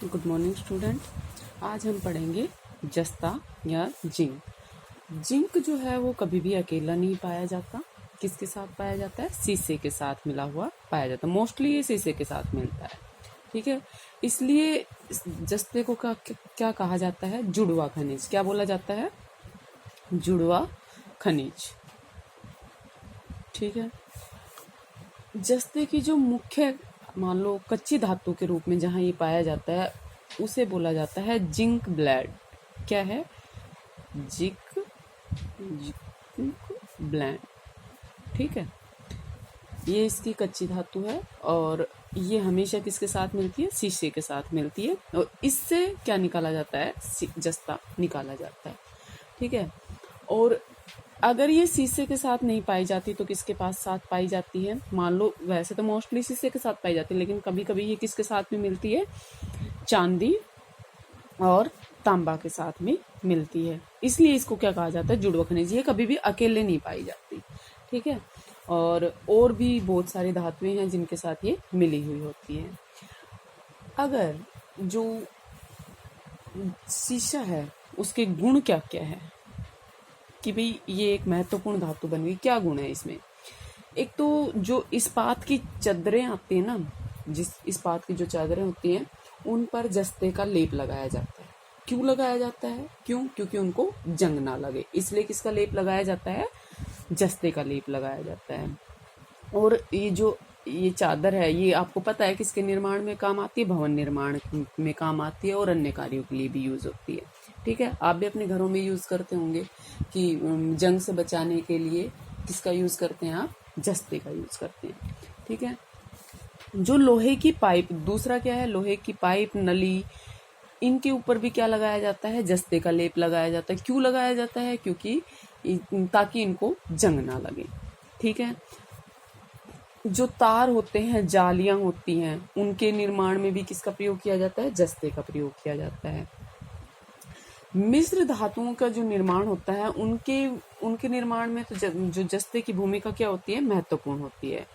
Good morning student. आज हम पढ़ेंगे जस्ता या जिंक। जिंक जो है वो कभी भी अकेला नहीं पाया जाता। किसके साथ पाया जाता है? शीशे के साथ मिला हुआ पाया जाता है। मोस्टली ये शीशे के साथ मिलता है, ठीक है। इसलिए जस्ते को क्या कहा जाता है? जुड़वा खनिज। क्या बोला जाता है? जुड़वा खनिज, ठीक है। जस्ते की जो मुख्य, मान लो कच्ची धातु के रूप में जहाँ ये पाया जाता है उसे बोला जाता है जिंक ब्लेड। क्या है? जिंक ब्लेड, ठीक है। ये इसकी कच्ची धातु है और ये हमेशा किसके साथ मिलती है? शीशे के साथ मिलती है और इससे क्या निकाला जाता है? जस्ता निकाला जाता है, ठीक है। और अगर ये शीशे के साथ नहीं पाई जाती तो किसके पास साथ पाई जाती है? मान लो वैसे तो मोस्टली शीशे के साथ पाई जाती है, लेकिन कभी कभी ये किसके साथ में मिलती है? चांदी और तांबा के साथ में मिलती है। इसलिए इसको क्या कहा जाता है? जुड़वा खनिज। ये कभी भी अकेले नहीं पाई जाती, ठीक है। और भी बहुत सारी धातुएं हैं जिनके साथ ये मिली हुई होती हैं। अगर जो शीशा है उसके गुण क्या क्या है कि भाई ये एक महत्वपूर्ण धातु बन गई, क्या गुण है इसमें? एक तो जो इस्पात की चादरें आती है ना, जिस इस्पात की जो चादरें होती हैं उन पर जस्ते का लेप लगाया जाता है। क्यों लगाया जाता है? क्योंकि उनको जंग ना लगे, इसलिए किसका लेप लगाया जाता है? जस्ते का लेप लगाया जाता है। और ये चादर है, ये आपको पता है किसके निर्माण में काम आती है? भवन निर्माण में काम आती है और अन्य कार्यों के लिए भी यूज होती है, ठीक है। आप भी अपने घरों में यूज करते होंगे कि जंग से बचाने के लिए किसका यूज करते हैं आप? जस्ते का यूज करते हैं, ठीक है। जो लोहे की पाइप, दूसरा क्या है? लोहे की पाइप, नली, इनके ऊपर भी क्या लगाया जाता है? जस्ते का लेप लगाया जाता है। क्यों लगाया जाता है? क्योंकि ताकि इनको जंग ना लगे, ठीक है। जो तार होते हैं, जालियां होती हैं, उनके निर्माण में भी किसका प्रयोग किया जाता है? जस्ते का प्रयोग किया जाता है। मिश्र धातुओं का जो निर्माण होता है उनके निर्माण में तो जो जस्ते की भूमिका क्या होती है? महत्वपूर्ण होती है।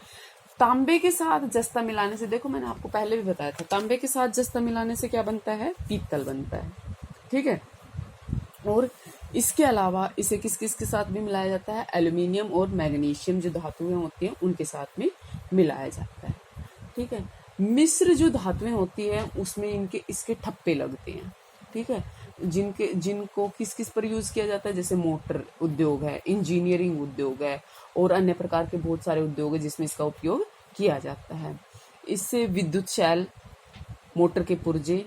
तांबे के साथ जस्ता मिलाने से, देखो मैंने आपको पहले भी बताया था, तांबे के साथ जस्ता मिलाने से क्या बनता है? पीतल बनता है, ठीक है। और इसके अलावा इसे किस किस के साथ भी मिलाया जाता है? एल्यूमिनियम और मैग्नीशियम जो धातुएं होती हैं उनके साथ में मिलाया जाता है, ठीक है। मिश्र जो धातुएं होती है उसमें इसके ठप्पे लगते हैं, ठीक है। जिनको किस किस पर यूज किया जाता है? जैसे मोटर उद्योग है, इंजीनियरिंग उद्योग है और अन्य प्रकार के बहुत सारे उद्योग है जिसमें इसका उपयोग किया जाता है। इससे विद्युत शैल, मोटर के पुर्जे,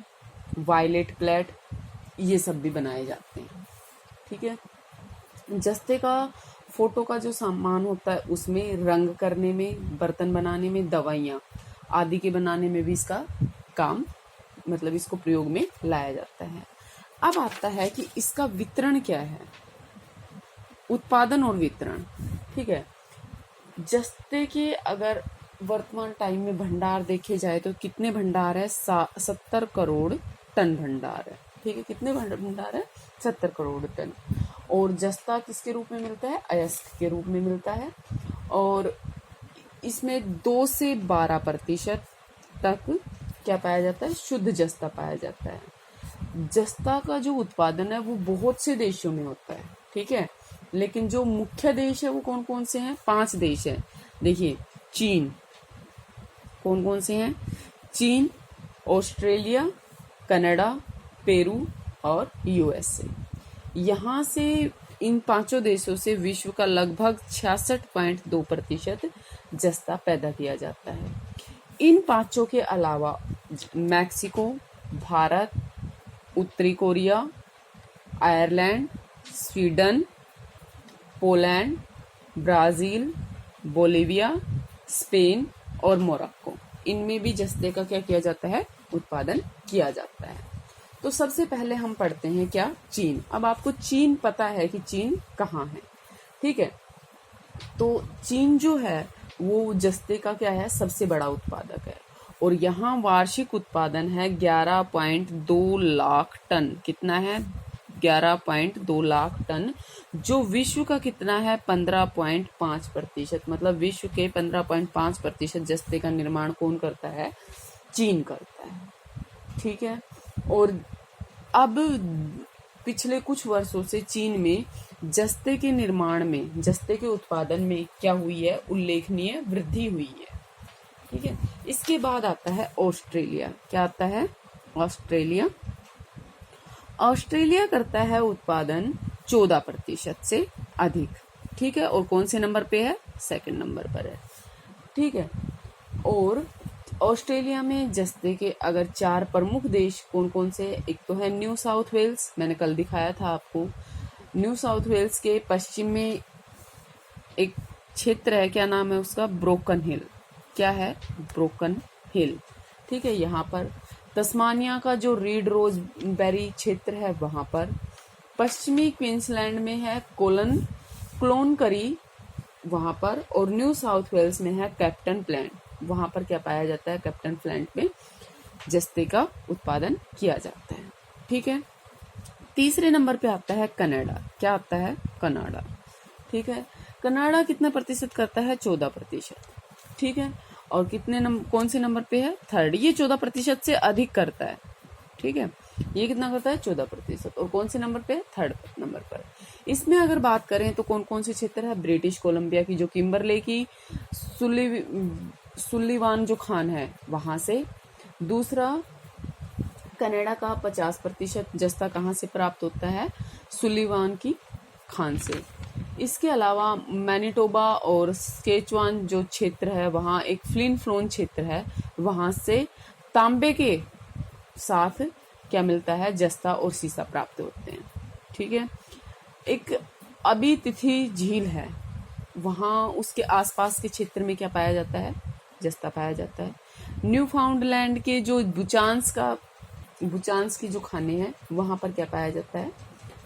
वायलेट प्लेट, ये सब भी बनाए जाते हैं, ठीक है। जस्ते का फोटो का जो सामान होता है उसमें रंग करने में, बर्तन बनाने में, दवाइयाँ आदि के बनाने में भी इसका काम, मतलब इसको प्रयोग में लाया जाता है। अब आता है कि इसका वितरण क्या है? उत्पादन और वितरण, ठीक है। जस्ते के अगर वर्तमान टाइम में भंडार देखे जाए तो कितने भंडार है? 70 करोड़ टन भंडार है, ठीक है। कितने भंडार है? 70 करोड़ टन। और जस्ता किसके रूप में मिलता है? अयस्क के रूप में मिलता है और इसमें 2 से 12% तक क्या पाया जाता है? शुद्ध जस्ता पाया जाता है। जस्ता का जो उत्पादन है वो बहुत से देशों में होता है, ठीक है। लेकिन जो मुख्य देश है वो कौन कौन से हैं? 5 देश हैं। देखिए, चीन, कौन कौन से हैं? चीन, ऑस्ट्रेलिया, कनाडा, पेरू और यूएसए। यहाँ से इन 5 देशों से विश्व का लगभग 66.2% जस्ता पैदा किया जाता है। इन 5 के अलावा मैक्सिको, भारत, उत्तरी Korea, Ireland, Sweden, Poland, Brazil, Bolivia, Spain और मोरक्को, इनमें भी जस्ते का क्या किया जाता है? उत्पादन किया जाता है। तो सबसे पहले हम पढ़ते हैं क्या? चीन। अब आपको चीन पता है कि चीन कहाँ है, ठीक है। तो चीन जो है वो जस्ते का क्या है? सबसे बड़ा उत्पादक है और यहाँ वार्षिक उत्पादन है 11.2 लाख टन। कितना है? 11.2 लाख टन, जो विश्व का कितना है? 15.5%। मतलब विश्व के 15.5% जस्ते का निर्माण कौन करता है? चीन करता है, ठीक है। और अब पिछले कुछ वर्षों से चीन में जस्ते के निर्माण में, जस्ते के उत्पादन में क्या हुई है, उल्लेखनीय वृद्धि हुई है। ठीक है। इसके बाद आता है ऑस्ट्रेलिया। क्या आता है? ऑस्ट्रेलिया। ऑस्ट्रेलिया करता है उत्पादन 14% से अधिक। ठीक है। और कौन से नंबर पे है? सेकंड नंबर पर है। ठीक है। और ऑस्ट्रेलिया में जस्ते के अगर 4 प्रमुख देश कौन कौन से? एक तो है न्यू साउथ वेल्स, मैंने कल दिखाया था आपको। न्यू साउथ वेल्स के पश्चिम में एक क्षेत्र है, क्या नाम है उसका? ब्रोकन हिल। क्या है? ब्रोकन हिल। ठीक है। यहाँ पर तस्मानिया का जो रीड रोजबेरी क्षेत्र है वहां पर। पश्चिमी क्वींसलैंड में है क्लोनकरी वहां पर। और न्यू साउथ वेल्स में है कैप्टन प्लैंट। वहां पर क्या पाया जाता है? कैप्टन प्लैंट में जस्ते का उत्पादन किया जाता है। ठीक है। तीसरे नंबर पे आता है कनाडा। क्या आता है? कनाडा। ठीक है। कनाडा कितना प्रतिशत करता है? 14%। ठीक है। और कौन से नंबर पे है? थर्ड। ये 14% से अधिक करता है। ठीक है। ये कितना करता है? 14%। और कौन से नंबर पे? थर्ड नंबर पर। इसमें अगर बात करें तो कौन कौन से क्षेत्र है? ब्रिटिश कोलंबिया की जो किम्बरले की सुल्लिवान जो खान है वहां से। दूसरा, कनाडा का 50% जस्ता कहाँ से प्राप्त होता है? सुल्लिवान की खान से। इसके अलावा मैनिटोबा और स्केचवान जो क्षेत्र है वहाँ एक फ्लिन फ्लोन क्षेत्र है, वहां से तांबे के साथ क्या मिलता है? जस्ता और सीसा प्राप्त होते हैं। ठीक है। एक अभी तिथि झील है, वहां उसके आसपास के क्षेत्र में क्या पाया जाता है? जस्ता पाया जाता है। न्यू फाउंडलैंड के जो बुचान्स की जो खाने हैं वहां पर क्या पाया जाता है?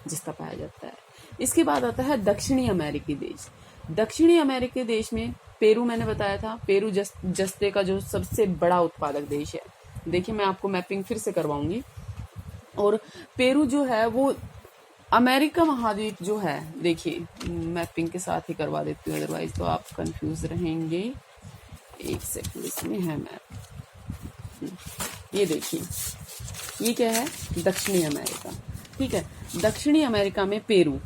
जस्ता पाया जाता है। इसके बाद आता है दक्षिणी अमेरिकी देश। दक्षिणी अमेरिकी देश में पेरू, मैंने बताया था, पेरू जस्ते का जो सबसे बड़ा उत्पादक देश है। देखिए मैं आपको मैपिंग फिर से करवाऊंगी। और पेरू जो है वो अमेरिका महाद्वीप जो है, देखिए मैपिंग के साथ ही करवा देती हूँ, अदरवाइज तो आप कंफ्यूज रहेंगे। एक सेकंड, इसमें है मैप। ये देखिए, ये क्या है? दक्षिणी अमेरिका। ठीक है। दक्षिणी अमेरिका में पेरू।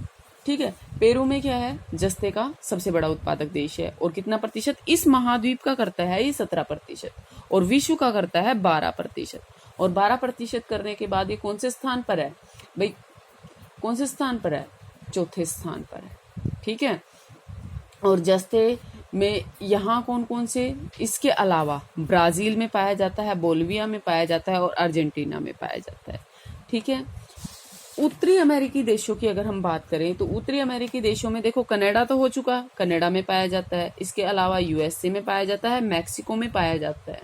ठीक है। पेरू में क्या है? जस्ते का सबसे बड़ा उत्पादक देश है। और कितना प्रतिशत इस महाद्वीप का करता है? ये 17%। और विश्व का करता है 12%। और 12% करने के बाद ये कौन से स्थान पर है भाई? कौन से स्थान पर है? चौथे स्थान पर है। ठीक है। और जस्ते में यहाँ कौन कौन से? इसके अलावा ब्राजील में पाया जाता है, बोलिविया में पाया जाता है और अर्जेंटीना में पाया जाता है। ठीक है। उत्तरी अमेरिकी देशों की अगर हम बात करें तो उत्तरी अमेरिकी देशों में देखो, कनाडा तो हो चुका, कनाडा में पाया जाता है। इसके अलावा यूएसए में पाया जाता है, मैक्सिको में पाया जाता है।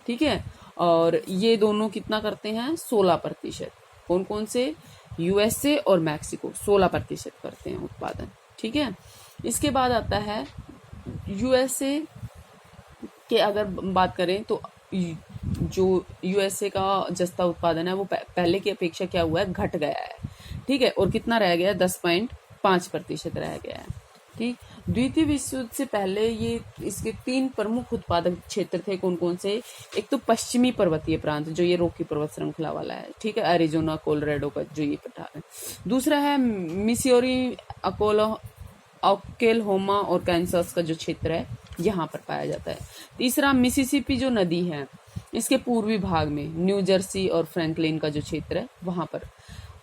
ठीक है। और ये दोनों कितना करते हैं? 16%। कौन कौन से? यूएसए और मैक्सिको 16% करते हैं उत्पादन। ठीक है। इसके बाद आता है यूएसए के अगर बात करें तो जो यूएसए का जस्ता उत्पादन है वो पहले की अपेक्षा क्या हुआ है? घट गया है। ठीक है। और कितना रह गया? 10.5% रह गया है। ठीक। द्वितीय विश्व युद्ध से पहले ये इसके 3 प्रमुख उत्पादक क्षेत्र थे। कौन कौन से? एक तो पश्चिमी पर्वतीय प्रांत जो ये रॉकी पर्वत श्रृंखला वाला है। ठीक है। एरिजोना, कोलोराडो का जो ये पठार है। दूसरा है मिसौरी, ओक्लाहोमा और कैंसस का जो क्षेत्र है यहाँ पर पाया जाता है। तीसरा, मिसिसिपी जो नदी है इसके पूर्वी भाग में न्यू जर्सी और फ्रैंकलिन का जो क्षेत्र है वहां पर।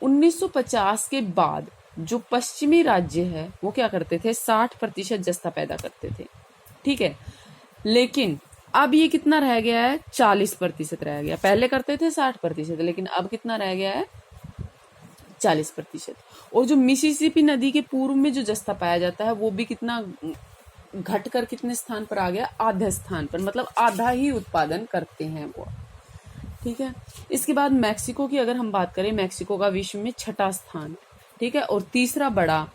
1950 के बाद जो पश्चिमी राज्य है वो क्या करते थे? 60% जस्ता पैदा करते थे। ठीक है। लेकिन अब ये कितना रह गया है? 40% रह गया। पहले करते थे 60%, लेकिन अब कितना रह गया है? 40%। और जो मिसिसिपी नदी के पूर्व में जो जस्ता पाया जाता है वो भी कितना घटकर कितने स्थान पर आ गया? आधे स्थान पर, मतलब आधा ही उत्पादन करते हैं वो। ठीक है। इसके बाद मैक्सिको की अगर हम बात करें, मैक्सिको का विश्व में 6ठा स्थान है। ठीक है। और तीसरा बड़ा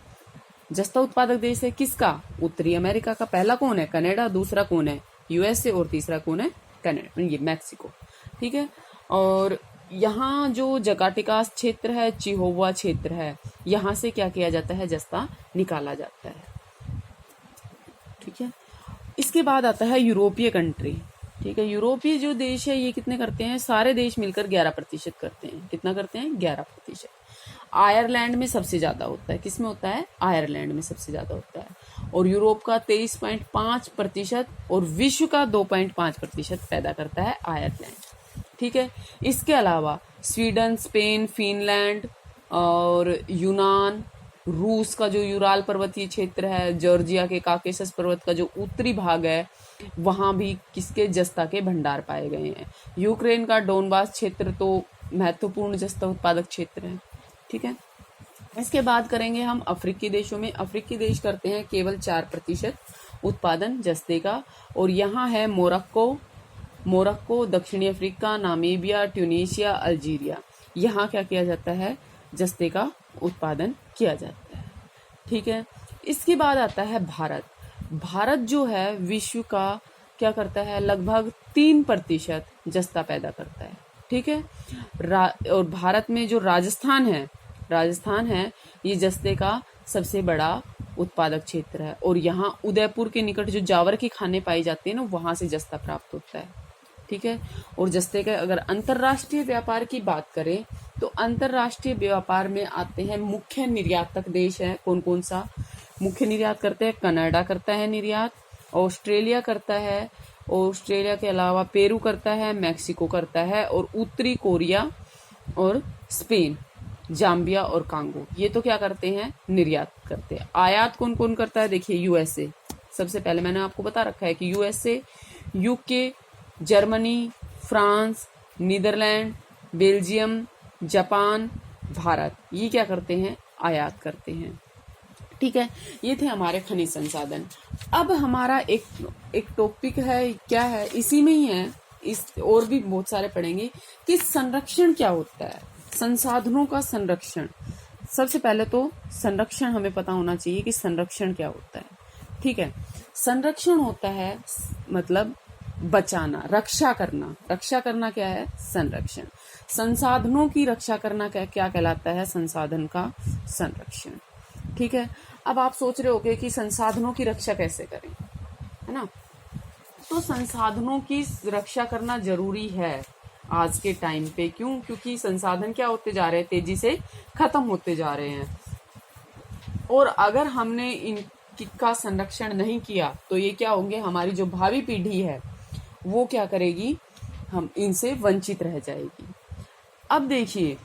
जस्ता उत्पादक देश है किसका? उत्तरी अमेरिका का। पहला कौन है? कनाडा। दूसरा कौन है? यूएसए। और तीसरा कौन है? कनाडा, ये मैक्सिको। ठीक है। और यहाँ जो जकाटिकास क्षेत्र है, चिहुआ क्षेत्र है, यहाँ से क्या किया जाता है? जस्ता निकाला जाता है। ठीक है। इसके बाद आता है यूरोपीय कंट्री। ठीक है। यूरोपीय जो देश है ये कितने करते हैं, सारे देश मिलकर 11% करते हैं। कितना करते हैं, 11%। आयरलैंड में सबसे ज्यादा होता है, किसमें होता है, आयरलैंड में सबसे ज्यादा होता है। और यूरोप का 23.5% और विश्व का 2.5% पैदा करता है आयरलैंड। ठीक है। इसके अलावा स्वीडन, स्पेन, फिनलैंड और यूनान, रूस का जो यूराल पर्वतीय क्षेत्र है, जॉर्जिया के काकेशस पर्वत का जो उत्तरी भाग है, वहां भी किसके, जस्ता के भंडार पाए गए हैं। यूक्रेन का डोनबास क्षेत्र तो महत्वपूर्ण जस्ता उत्पादक क्षेत्र है। ठीक है। इसके बाद करेंगे हम अफ्रीकी देशों में। अफ्रीकी देश करते हैं केवल 4% उत्पादन जस्ते का। और यहाँ है मोरक्को, दक्षिणी अफ्रीका, नामीबिया, ट्यूनीशिया, अल्जीरिया। यहाँ क्या किया जाता है, जस्ते का उत्पादन किया जाता है। ठीक है। इसके बाद आता है भारत। भारत जो है विश्व का क्या करता है, लगभग 3% जस्ता पैदा करता है। ठीक है। और भारत में जो राजस्थान है ये जस्ते का सबसे बड़ा उत्पादक क्षेत्र है। और यहाँ उदयपुर के निकट जो जावर की खाने पाई जाती है ना, वहां से जस्ता प्राप्त होता है। ठीक है। और जस्ते का अगर अंतरराष्ट्रीय व्यापार की बात करें तो अंतरराष्ट्रीय व्यापार में आते हैं मुख्य निर्यातक देश है। कौन कौन सा मुख्य निर्यात करते हैं, कनाडा करता है निर्यात, ऑस्ट्रेलिया करता है, ऑस्ट्रेलिया के अलावा पेरू करता है, मैक्सिको करता है, और उत्तरी कोरिया और स्पेन, जाम्बिया और कांगो, ये तो क्या करते हैं, निर्यात करते हैं। आयात कौन कौन करता है, देखिए यूएसए सबसे पहले, मैंने आपको बता रखा है कि USA, UK, Germany, France, Netherlands, Belgium, Japan, Bharat, ये क्या करते हैं, आयात करते हैं। ठीक है। ये थे हमारे खनिज संसाधन। अब हमारा एक टॉपिक है, क्या है, इसी में ही है, इस और भी बहुत सारे पढ़ेंगे कि संरक्षण क्या होता है, संसाधनों का संरक्षण। सबसे पहले तो संरक्षण हमें पता होना चाहिए कि संरक्षण क्या होता है। ठीक है। संरक्षण होता है मतलब बचाना, रक्षा करना। रक्षा करना क्या है, संरक्षण। संसाधनों की रक्षा करना क्या कहलाता है, संसाधन का संरक्षण। ठीक है। अब आप सोच रहे होंगे कि संसाधनों की रक्षा कैसे करें, है ना। तो संसाधनों की रक्षा करना जरूरी है आज के टाइम पे। क्यों, क्योंकि संसाधन क्या होते जा रहे हैं, तेजी से खत्म होते जा रहे हैं। और अगर हमने इनका संरक्षण नहीं किया तो ये क्या होंगे, हमारी जो भावी पीढ़ी है वो क्या करेगी, हम इनसे वंचित रह जाएगी। अब देखिए,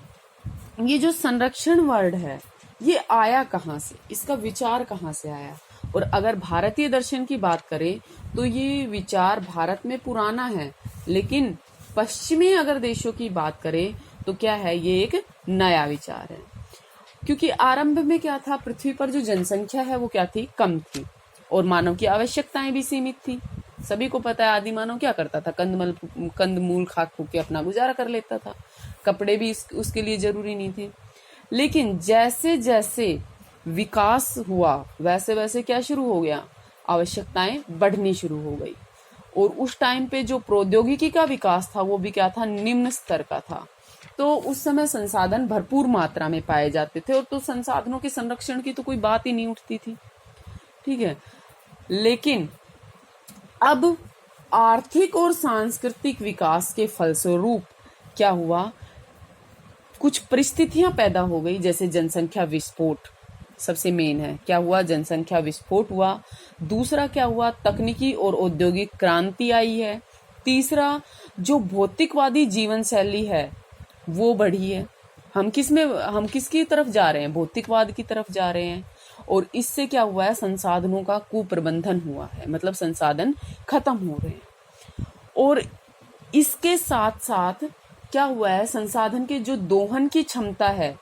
ये जो संरक्षण वर्ड है ये आया कहाँ से, इसका विचार कहाँ से आया। और अगर भारतीय दर्शन की बात करें तो ये विचार भारत में पुराना है, लेकिन पश्चिमी अगर देशों की बात करें तो क्या है, ये एक नया विचार है। क्योंकि आरंभ में क्या था, पृथ्वी पर जो जनसंख्या है वो क्या थी, कम थी, और मानव की आवश्यकताएं भी सीमित थी। सभी को पता है आदि मानव क्या करता था, कंदमूल खा खू के अपना गुजारा कर लेता था, कपड़े भी उसके लिए जरूरी नहीं थे। लेकिन जैसे जैसे विकास हुआ वैसे वैसे क्या शुरू हो गया, आवश्यकताएं बढ़नी शुरू हो गई। और उस टाइम पे जो प्रौद्योगिकी का विकास था वो भी क्या था, निम्न स्तर का था। तो उस समय संसाधन भरपूर मात्रा में पाए जाते थे, और तो संसाधनों के संरक्षण की तो कोई बात ही नहीं उठती थी। ठीक है। लेकिन अब आर्थिक और सांस्कृतिक विकास के फलस्वरूप क्या हुआ, कुछ परिस्थितियां पैदा हो गई, जैसे जनसंख्या विस्फोट सबसे मेन है। क्या हुआ, जनसंख्या विस्फोट हुआ। दूसरा क्या हुआ, तकनीकी और औद्योगिक क्रांति आई है। तीसरा, जो भौतिकवादी जीवन शैली है वो बढ़ी है। हम किसकी तरफ जा रहे हैं, भौतिकवाद की तरफ जा रहे हैं। और इससे क्या हुआ है, संसाधनों का कुप्रबंधन हुआ है, मतलब संसाधन खत्म हो रहे हैं। और इसके साथ साथ क्या हुआ है, संसाधन के जो दोहन की क्षमता है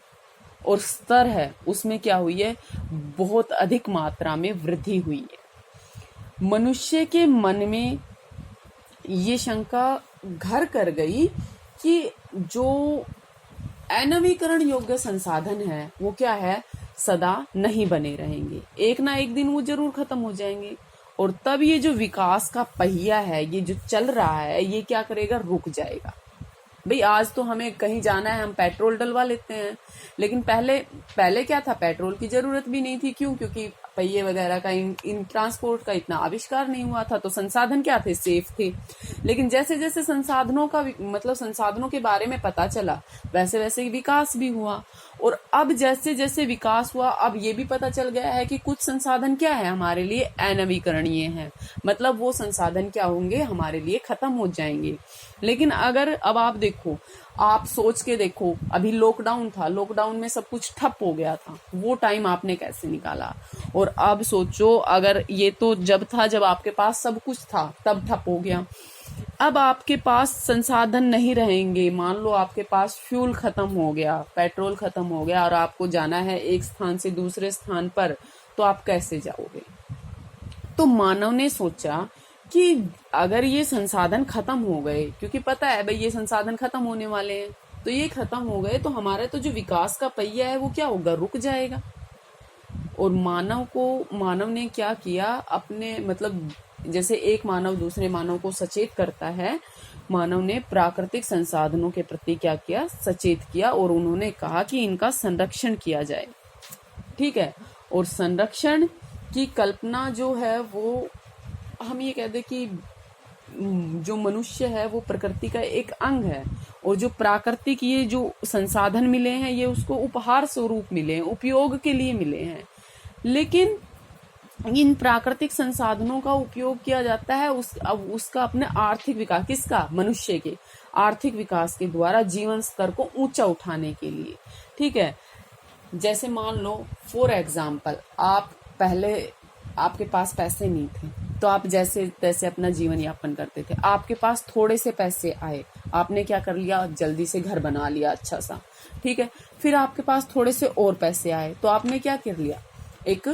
और स्तर है उसमें क्या हुई है, बहुत अधिक मात्रा में वृद्धि हुई है। मनुष्य के मन में ये शंका घर कर गई कि जो अनवीकरण योग्य संसाधन है वो क्या है, सदा नहीं बने रहेंगे, एक ना एक दिन वो जरूर खत्म हो जाएंगे। और तब ये जो विकास का पहिया है, ये जो चल रहा है, ये क्या करेगा, रुक जाएगा। भाई आज तो हमें कहीं जाना है, हम पेट्रोल डलवा लेते हैं, लेकिन पहले क्या था, पेट्रोल की जरूरत भी नहीं थी। क्यों, क्योंकि पहिए वगैरह का, इन ट्रांसपोर्ट का इतना आविष्कार नहीं हुआ था, तो संसाधन क्या थे, सेफ थे। लेकिन जैसे जैसे संसाधनों का मतलब संसाधनों के बारे में पता चला, वैसे वैसे विकास भी हुआ। और अब जैसे जैसे विकास हुआ, अब ये भी पता चल गया है कि कुछ संसाधन क्या है, हमारे लिए अनवीकरणीय हैं, मतलब वो संसाधन क्या होंगे, हमारे लिए खत्म हो जाएंगे। लेकिन अगर अब आप देखो, आप सोच के देखो, अभी लॉकडाउन था, लॉकडाउन में सब कुछ ठप हो गया था, वो टाइम आपने कैसे निकाला। और अब सोचो, अगर ये तो जब था जब आपके पास सब कुछ था, तब ठप हो गया। अब आपके पास संसाधन नहीं रहेंगे, मान लो आपके पास फ्यूल खत्म हो गया, पेट्रोल खत्म हो गया, और आपको जाना है एक स्थान से दूसरे स्थान पर, तो आप कैसे जाओगे। तो मानव ने सोचा कि अगर ये संसाधन खत्म हो गए, क्योंकि पता है भाई ये संसाधन खत्म होने वाले हैं, तो ये खत्म हो गए तो हमारा तो जो विकास का पहिया है वो क्या होगा, रुक जाएगा। और मानव ने क्या किया, अपने मतलब जैसे एक मानव दूसरे मानव को सचेत करता है, मानव ने प्राकृतिक संसाधनों के प्रति क्या किया, सचेत किया, और उन्होंने कहा कि इनका संरक्षण किया जाए। ठीक है। और संरक्षण की कल्पना जो है वो हम ये कहते कि जो मनुष्य है वो प्रकृति का एक अंग है, और जो प्राकृतिक ये जो संसाधन मिले हैं ये उसको उपहार स्वरूप मिले हैं, उपयोग के लिए मिले हैं। लेकिन इन प्राकृतिक संसाधनों का उपयोग किया जाता है अब उसका अपने आर्थिक विकास, किसका, मनुष्य के आर्थिक विकास के द्वारा जीवन स्तर को ऊंचा उठाने के लिए। ठीक है। जैसे मान लो फॉर एग्जाम्पल, आप पहले आपके पास पैसे नहीं थे, तो आप जैसे तैसे अपना जीवन यापन करते थे। आपके पास थोड़े से पैसे आए, आपने क्या कर लिया, जल्दी से घर बना लिया अच्छा सा। ठीक है। फिर आपके पास थोड़े से और पैसे आए, तो आपने क्या कर लिया, एक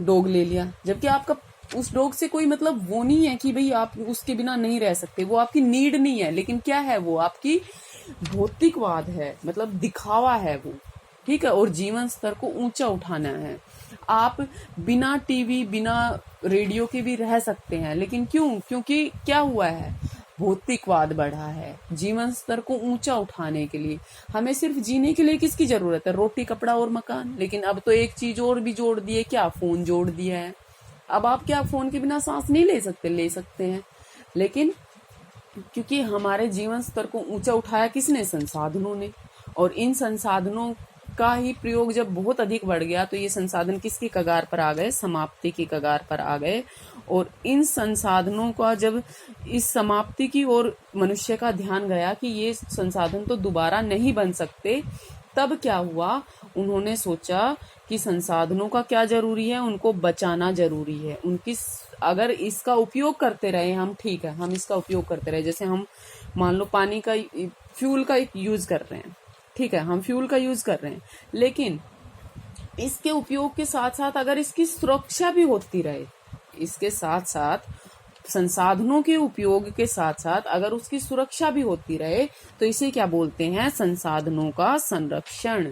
डॉग ले लिया, जबकि आपका उस डॉग से कोई मतलब वो नहीं है कि भाई आप उसके बिना नहीं रह सकते, वो आपकी नीड नहीं है, लेकिन क्या है, वो आपकी भौतिकवाद है, मतलब दिखावा है वो। ठीक है। और जीवन स्तर को ऊंचा उठाना है। आप बिना टीवी बिना रेडियो के भी रह सकते हैं, लेकिन क्यों, क्योंकि क्या हुआ है, भौतिकवाद बढ़ा है। जीवन स्तर को ऊंचा उठाने के लिए हमें सिर्फ जीने के लिए किसकी जरूरत है, रोटी कपड़ा और मकान। लेकिन अब तो एक चीज और भी जोड़ दी है, क्या, फोन जोड़ दिया है। अब आप क्या फोन के बिना सांस नहीं ले सकते, ले सकते हैं, लेकिन क्योंकि हमारे जीवन स्तर को ऊंचा उठाया किसने, संसाधनों ने। और इन संसाधनों का ही प्रयोग जब बहुत अधिक बढ़ गया, तो ये संसाधन किसकी कगार पर आ गए, समाप्ति की कगार पर आ गए। और इन संसाधनों का जब इस समाप्ति की ओर मनुष्य का ध्यान गया कि ये संसाधन तो दोबारा नहीं बन सकते, तब क्या हुआ, उन्होंने सोचा कि संसाधनों का क्या जरूरी है, उनको बचाना जरूरी है। उनकी अगर इसका उपयोग करते रहे हम, ठीक है, हम इसका उपयोग करते रहे, जैसे हम मान लो पानी का, फ्यूल का यूज कर रहे हैं, ठीक है, हम फ्यूल का यूज कर रहे हैं, लेकिन इसके उपयोग के साथ साथ अगर इसकी सुरक्षा भी होती रहे, इसके साथ साथ संसाधनों के उपयोग के साथ साथ अगर उसकी सुरक्षा भी होती रहे, तो इसे क्या बोलते हैं, संसाधनों का संरक्षण।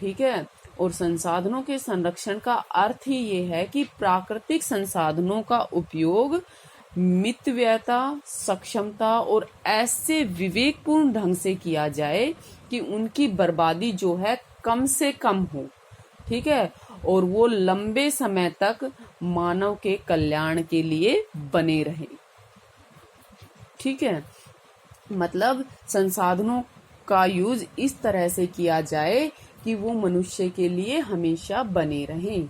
ठीक है। और संसाधनों के संरक्षण का अर्थ ही ये है कि प्राकृतिक संसाधनों का उपयोग मितव्ययता, सक्षमता और ऐसे विवेकपूर्ण ढंग से किया जाए कि उनकी बर्बादी जो है कम से कम हो। ठीक है। और वो लंबे समय तक मानव के कल्याण के लिए बने रहे। ठीक है। मतलब संसाधनों का यूज इस तरह से किया जाए कि वो मनुष्य के लिए हमेशा बने रहें।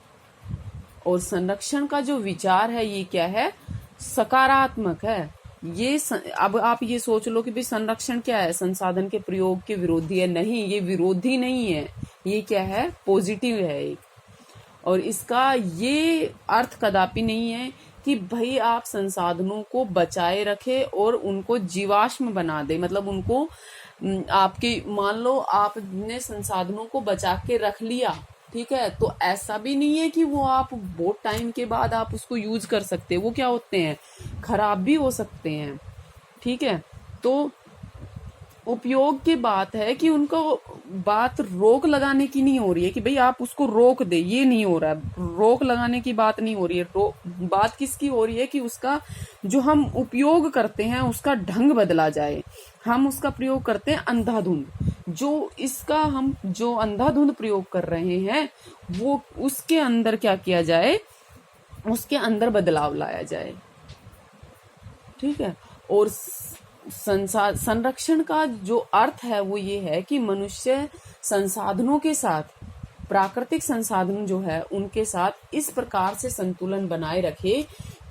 और संरक्षण का जो विचार है ये क्या है, सकारात्मक है। ये अब आप ये सोच लो कि भाई संरक्षण क्या है, संसाधन के प्रयोग के विरोधी है, नहीं, ये विरोधी नहीं है, ये क्या है, पॉजिटिव है एक। और इसका ये अर्थ कदापि नहीं है कि भाई आप संसाधनों को बचाए रखे और उनको जीवाश्म बना दे, मतलब उनको आपके, मान लो आपने संसाधनों को बचा के रख लिया, ठीक है, तो ऐसा भी नहीं है कि वो आप बहुत टाइम के बाद आप उसको यूज कर सकते हैं, वो क्या होते हैं, खराब भी हो सकते हैं। ठीक है। तो उपयोग की बात है कि उनको बात रोक लगाने की नहीं हो रही है कि भाई आप उसको रोक दे, ये नहीं हो रहा है, रोक लगाने की बात नहीं हो रही है। बात किसकी हो रही है कि उसका जो हम उपयोग करते हैं उसका ढंग बदला जाए। हम उसका प्रयोग करते हैं अंधाधुंध, जो इसका हम जो अंधाधुंध प्रयोग कर रहे हैं वो उसके अंदर क्या किया जाए, उसके अंदर बदलाव लाया जाए। ठीक है। और संरक्षण का जो अर्थ है वो ये है कि मनुष्य संसाधनों के साथ, प्राकृतिक संसाधन जो है उनके साथ इस प्रकार से संतुलन बनाए रखे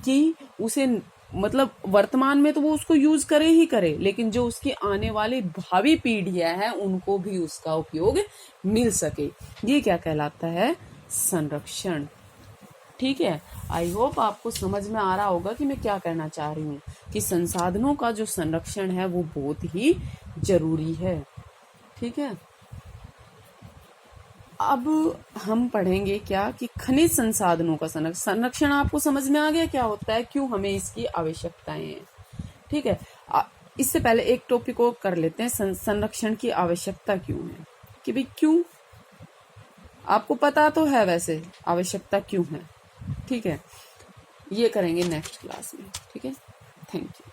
कि उसे, मतलब वर्तमान में तो वो उसको यूज करे ही करे, लेकिन जो उसकी आने वाली भावी पीढ़ियां हैं उनको भी उसका उपयोग मिल सके। ये क्या कहलाता है, संरक्षण। ठीक है। आई होप आपको समझ में आ रहा होगा कि मैं क्या कहना चाह रही हूँ, कि संसाधनों का जो संरक्षण है वो बहुत ही जरूरी है। ठीक है। अब हम पढ़ेंगे क्या कि खनिज संसाधनों का संरक्षण। आपको समझ में आ गया क्या होता है, क्यों हमें इसकी आवश्यकताएं हैं। ठीक है। इससे पहले एक टॉपिक और कर लेते हैं, संरक्षण की आवश्यकता क्यों है, कि भाई क्यों, आपको पता तो है वैसे आवश्यकता क्यों है। ठीक है, ये करेंगे नेक्स्ट क्लास में। ठीक है, थैंक यू।